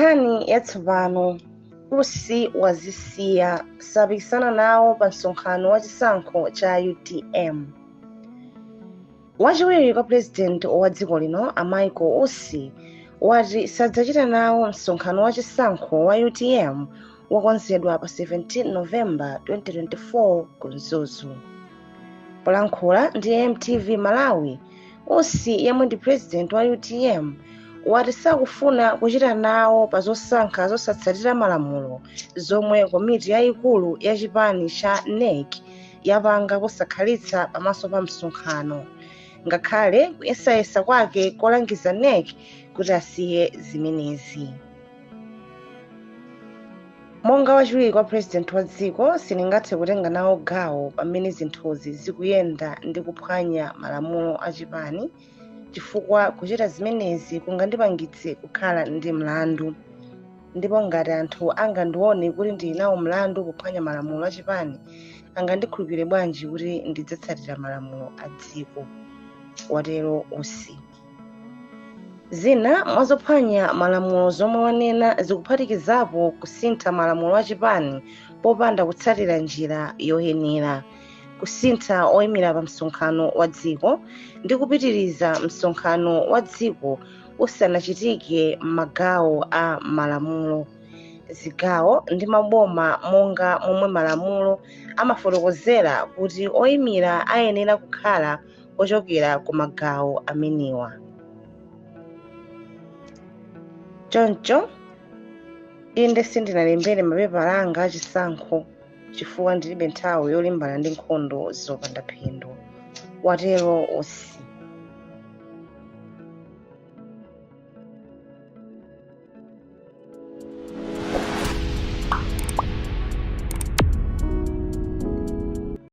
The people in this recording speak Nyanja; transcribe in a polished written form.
Nkhani yatsopano Usi wazisiya sapikisana nawo pa msonkhano wa chisankho cha UTM. Wachiwiri kwa president wa dziko lino Michael Usi wati sadzachita nawo msonkhano wa chisankho wa UTM wakonzedwa pa 17 November 2024 ku Mzuzu. Polankhula ndi MTV Malawi, Usi yemwe ndi president wa UTM wati sakufuna kuchita nawo pa zosankha zosatsatira malamulo zomwe komiti yayikulu ya chipani cha NEC yapanga posakhalitsa pamaso pa msonkhano, ngakhale kuyesayesa kwake kolangiza NEC kuti asiye zimenezi. Monga wachiwiri kwa president wa dziko, sindingathe kutenga nawo gawo pamene zinthuzi zikuyenda ndi kuphwanya malamulo a chipani, chifukwa kuchita zimenezi kungandipangitse kukhala ndi mlandu. Ndipo ngati anthu angandione kuti ndili nawo mlandu kuphwanya malamulo a chipani, angandikhulupirire bwanji kuti ndidzatsatira malamulo a dziko, watero Usi. Zina mwazophwanya malamulo zomwe wanena zikuphatikizapo kusintha malamulo a chipani popanda kutsatira njira yoyenera, kusintha oyimira pa msonkhano wa dziko ndi kupitiriza msonkhano wa dziko usanachitike m'magawo a malamulo, zigawo ndi maboma, monga momwe malamulo amafotokozera kuti oyimira ayenera kukhala ochokera ku magawo amenewa. Choncho inde sindinalembere mapepala anga achisankho chifukwa ndilibe nthawi yolimbana ndi nkhondo zopanda phindu, watero Usi.